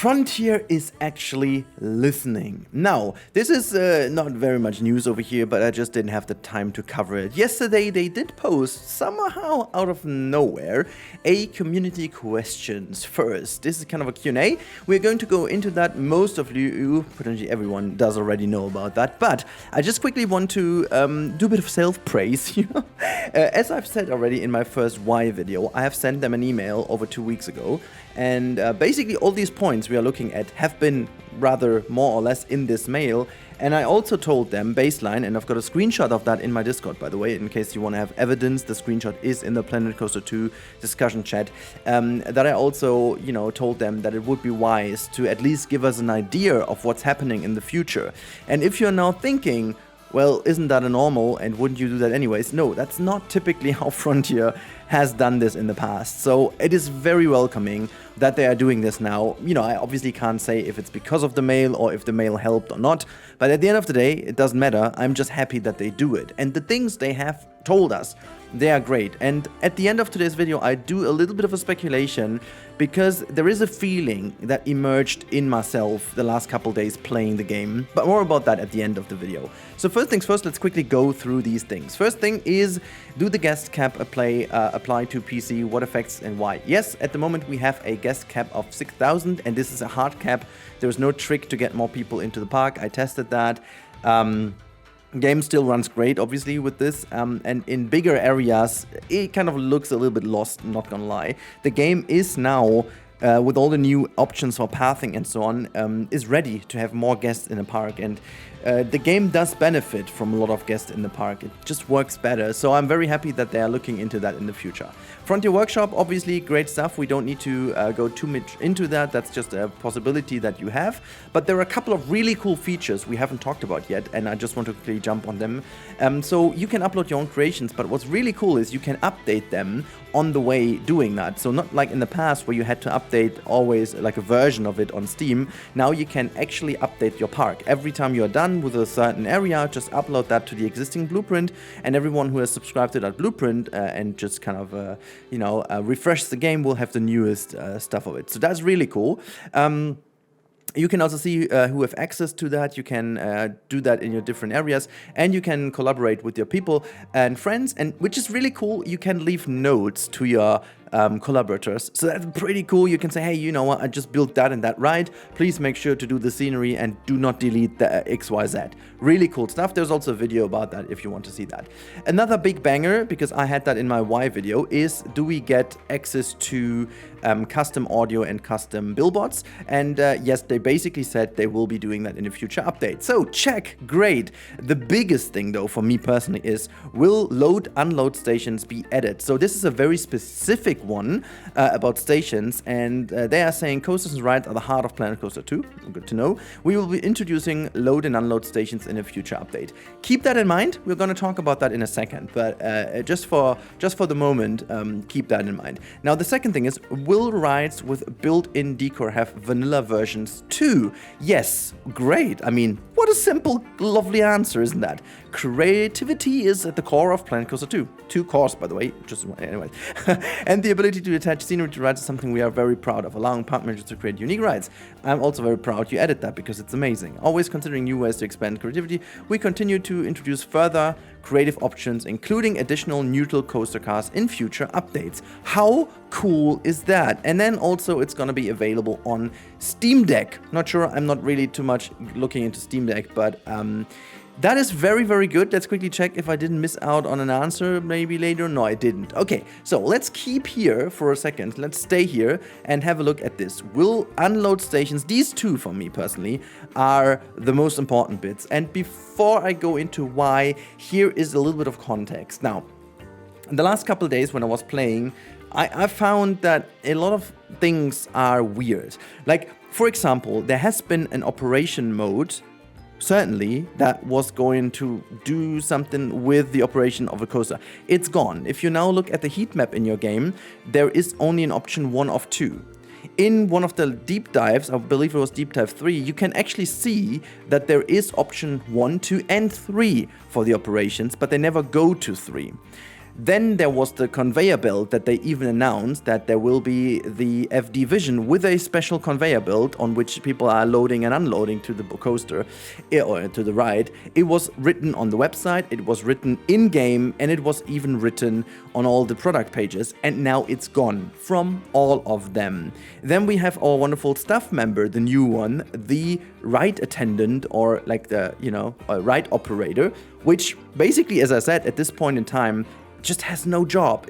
Frontier is actually listening. Now, this is not very much news over here, but I just didn't have the time to cover it. Yesterday, they did post, somehow out of nowhere, a community questions first. This is kind of a Q&A. We're going to go into that. Most of you, potentially everyone, does already know about that. But I just quickly want to do a bit of self-praise. As I've said already in my first Why video, I have sent them an email over 2 weeks ago. And basically all these points we are looking at have been rather more or less in this mail. And I also told them baseline, and I've got a screenshot of that in my Discord, by the way, in case you want to have evidence. The screenshot is in the Planet Coaster 2 discussion chat. That I also, told them that it would be wise to at least give us an idea of what's happening in the future. And if you're now thinking, well, isn't that a normal, and wouldn't you do that anyways? No, that's not typically how Frontier has done this in the past. So it is very welcoming that they are doing this now. I obviously can't say if it's because of the mail or if the mail helped or not, but at the end of the day, it doesn't matter. I'm just happy that they do it. And the things they have told us, they are great. And at the end of today's video, I do a little bit of a speculation because there is a feeling that emerged in myself the last couple days playing the game, but more about that at the end of the video. So first things first, let's quickly go through these things. First thing is, do the guest cap apply to PC? What effects and why? Yes, at the moment we have a guest cap of 6,000, and this is a hard cap. There's no trick to get more people into the park. I tested that. Game still runs great, obviously, with this, and in bigger areas, it kind of looks a little bit lost, not gonna lie. The game is now, with all the new options for pathing and so on, is ready to have more guests in the park, and the game does benefit from a lot of guests in the park. It just works better, so I'm very happy that they are looking into that in the future. Frontier Workshop, obviously great stuff. We don't need to go too much into that. That's just a possibility that you have. But there are a couple of really cool features we haven't talked about yet, and I just want to quickly jump on them. So you can upload your own creations, but what's really cool is you can update them on the way doing that. So not like in the past where you had to update always like a version of it on Steam. Now you can actually update your park. Every time you're done with a certain area, just upload that to the existing blueprint, and everyone who has subscribed to that blueprint and just kind of refresh the game will have the newest stuff of it. So that's really cool. You can also see who have access to that. You can do that in your different areas, and you can collaborate with your people and friends, and which is really cool. You can leave notes to your collaborators. So that's pretty cool. You can say, hey, you know what, I just built that and that right. Please make sure to do the scenery and do not delete the XYZ. Really cool stuff. There's also a video about that if you want to see that. Another big banger, because I had that in my Why video, is do we get access to custom audio and custom billboards? And yes, they basically said they will be doing that in a future update. So check, great. The biggest thing though for me personally is, will load unload stations be added? So this is a very specific one about stations, and they are saying coasters and rides are the heart of Planet Coaster 2. Good to know. We will be introducing load and unload stations in a future update. Keep that in mind. We're going to talk about that in a second, but just for the moment, keep that in mind. Now the second thing is, will rides with built-in Decor have vanilla versions too? Yes, great. I mean, what a simple, lovely answer, isn't that? Creativity is at the core of Planet Coaster 2. 2 cores, by the way, just anyway. And the ability to attach scenery to rides is something we are very proud of, allowing park managers to create unique rides. I'm also very proud you added that because it's amazing. Always considering new ways to expand creativity, we continue to introduce further creative options, including additional neutral coaster cars in future updates. How cool is that? And then also it's going to be available on Steam Deck. Not sure, I'm not really too much looking into Steam Deck, but that is very, very good. Let's quickly check if I didn't miss out on an answer maybe later. No, I didn't. Okay, so let's keep here for a second. Let's stay here and have a look at this. Will unload stations, these two for me personally, are the most important bits. And before I go into why, here is a little bit of context. Now, in the last couple of days when I was playing, I found that a lot of things are weird. Like, for example, there has been an operation mode, certainly, that was going to do something with the operation of a coaster. It's gone. If you now look at the heat map in your game, there is only an option 1 of 2. In one of the deep dives, I believe it was deep dive 3, you can actually see that there is option 1, 2, and 3 for the operations, but they never go to 3. Then there was the conveyor belt that they even announced that there will be the FD Vision with a special conveyor belt on which people are loading and unloading to the coaster or to the ride. It was written on the website, it was written in-game, and it was even written on all the product pages, and now it's gone from all of them. Then we have our wonderful staff member, the new one, the ride attendant, or like the, ride operator, which basically, as I said, at this point in time, just has no job.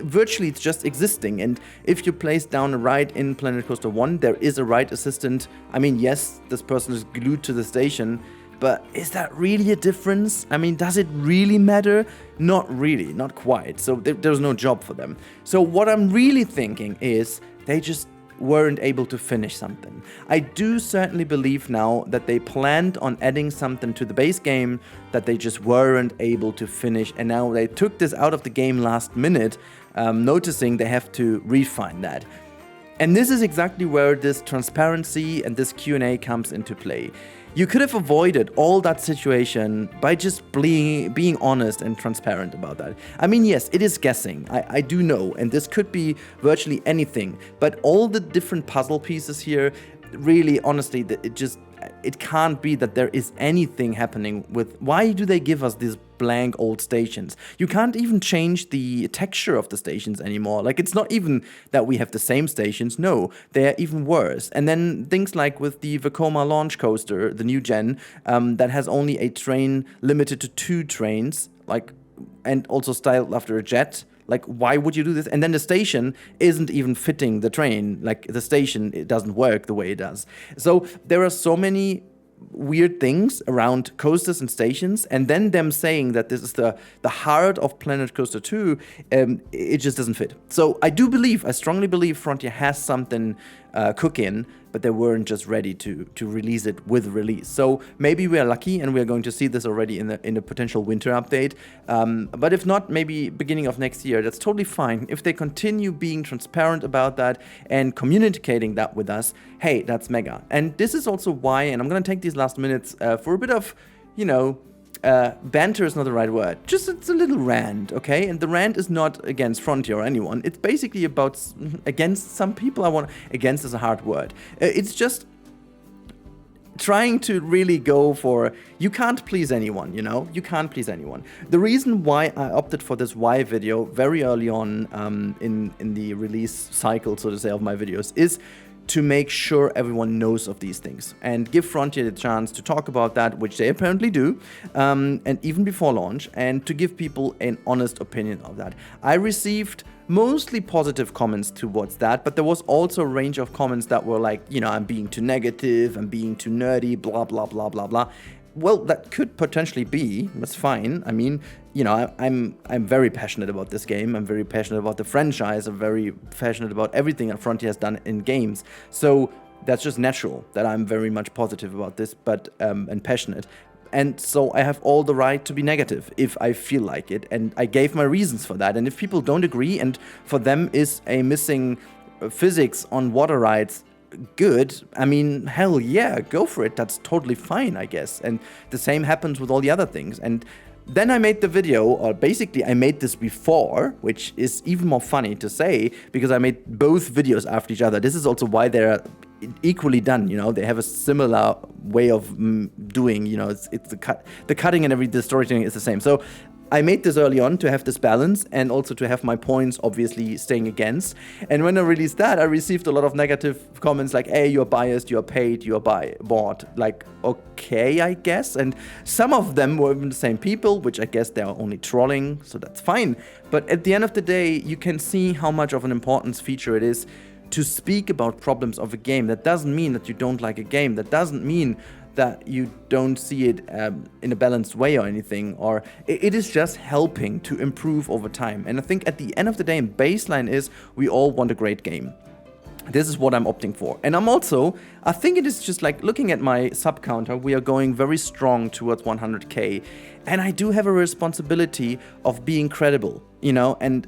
Virtually it's just existing. And if you place down a ride in Planet Coaster 1, there is a ride assistant. I mean, yes, this person is glued to the station, but is that really a difference? I mean, does it really matter? Not really, not quite. So there's no job for them. So what I'm really thinking is they just weren't able to finish something. I do certainly believe now that they planned on adding something to the base game that they just weren't able to finish, and now they took this out of the game last minute, noticing they have to refine that. And this is exactly where this transparency and this Q&A comes into play. You could have avoided all that situation by just being honest and transparent about that. I mean, yes, it is guessing, I do know, and this could be virtually anything, but all the different puzzle pieces here, really, honestly, it can't be that there is anything happening with... Why do they give us these blank old stations? You can't even change the texture of the stations anymore. Like, it's not even that we have the same stations. No, they're even worse. And then things like with the Vekoma launch coaster, the new gen, that has only a train limited to 2 trains, like, and also styled after a jet. Like, why would you do this? And then the station isn't even fitting the train. Like, the station, it doesn't work the way it does. So there are so many weird things around coasters and stations, and then them saying that this is the heart of Planet Coaster 2, it just doesn't fit. So I strongly believe Frontier has something cooking, but they weren't just ready to release it with release. So maybe we are lucky and we are going to see this already in a potential winter update. But if not, maybe beginning of next year. That's totally fine. If they continue being transparent about that and communicating that with us, hey, that's mega. And this is also why, and I'm going to take these last minutes for a bit of, banter is not the right word. Just it's a little rant, okay? And the rant is not against Frontier or anyone. It's basically about against some people. Against is a hard word. It's just trying to really go for, you can't please anyone, You can't please anyone. The reason why I opted for this why video very early on in the release cycle, so to say, of my videos is to make sure everyone knows of these things and give Frontier the chance to talk about that, which they apparently do, and even before launch, and to give people an honest opinion of that. I received mostly positive comments towards that, but there was also a range of comments that were like, I'm being too negative, I'm being too nerdy, blah, blah, blah, blah, blah. Well, that could potentially be. That's fine. I mean, I'm very passionate about this game. I'm very passionate about the franchise. I'm very passionate about everything that Frontier has done in games. So that's just natural that I'm very much positive about this, but and passionate. And so I have all the right to be negative if I feel like it. And I gave my reasons for that. And if people don't agree, and for them is a missing physics on water rides good, I mean, hell yeah, go for it. That's totally fine, I guess. And the same happens with all the other things. And then I made the video, or basically I made this before, which is even more funny to say, because I made both videos after each other. This is also why they're equally done, they have a similar way of doing, it's the cutting and the storytelling is the same. So I made this early on to have this balance and also to have my points obviously staying against. And when I released that, I received a lot of negative comments like, hey, you're biased, you're paid, you're bought. Like, okay, I guess. And some of them were even the same people, which I guess they are only trolling, so that's fine. But at the end of the day, you can see how much of an importance feature it is to speak about problems of a game. That doesn't mean that you don't like a game. That doesn't mean that you don't see it in a balanced way or anything, or it is just helping to improve over time. And I think at the end of the day, baseline is we all want a great game. This is what I'm opting for. And I think it is just like looking at my sub counter, we are going very strong towards 100K. And I do have a responsibility of being credible, and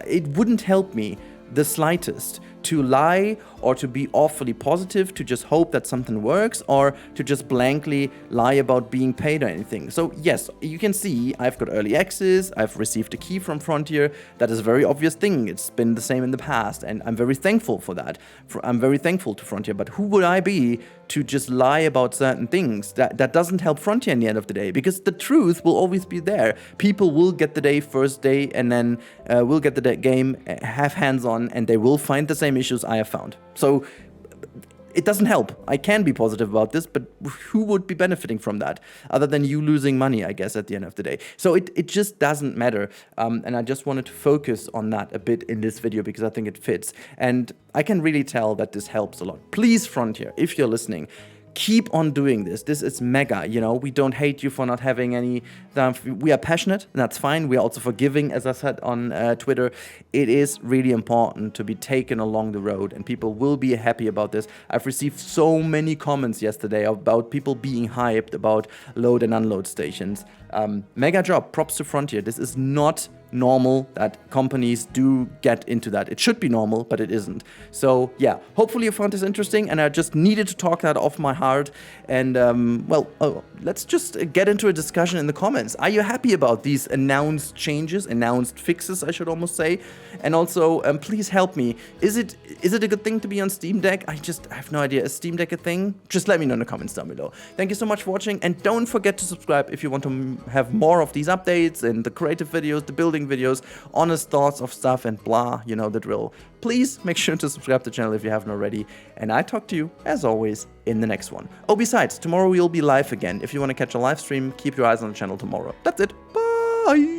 it wouldn't help me the slightest to lie or to be awfully positive, to just hope that something works, or to just blankly lie about being paid or anything. So yes, you can see I've got early access, I've received a key from Frontier. That is a very obvious thing. It's been the same in the past, and I'm very thankful for that. I'm very thankful to Frontier, but who would I be to just lie about certain things? That doesn't help Frontier in the end of the day, because the truth will always be there. People will get the day first day, and then will get the game, have hands on, and they will find the same issues I have found. So it doesn't help. I can be positive about this, but who would be benefiting from that other than you losing money, I guess, at the end of the day? So it just doesn't matter. And I just wanted to focus on that a bit in this video because I think it fits. And I can really tell that this helps a lot. Please, Frontier, if you're listening, keep on doing this. This is mega, you know. We don't hate you for not having any stuff. We are passionate, and that's fine. We are also forgiving, as I said on Twitter. It is really important to be taken along the road, and people will be happy about this. I've received so many comments yesterday about people being hyped about load and unload stations. Mega job. Props to Frontier. This is not normal that companies do get into that. It should be normal, but it isn't. So yeah, hopefully you found this interesting, and I just needed to talk that off my heart. And let's just get into a discussion in the comments. Are you happy about these announced changes, announced fixes, I should almost say? And also, please help me. Is it a good thing to be on Steam Deck? I have no idea. Is Steam Deck a thing? Just let me know in the comments down below. Thank you so much for watching, and don't forget to subscribe if you want to have more of these updates and the creative videos, the building videos, honest thoughts of stuff and blah, you know the drill. Please make sure to subscribe to the channel if you haven't already, and I talk to you, as always, in the next one. Oh, besides, tomorrow we'll be live again. If you want to catch a live stream, keep your eyes on the channel tomorrow. That's it. Bye!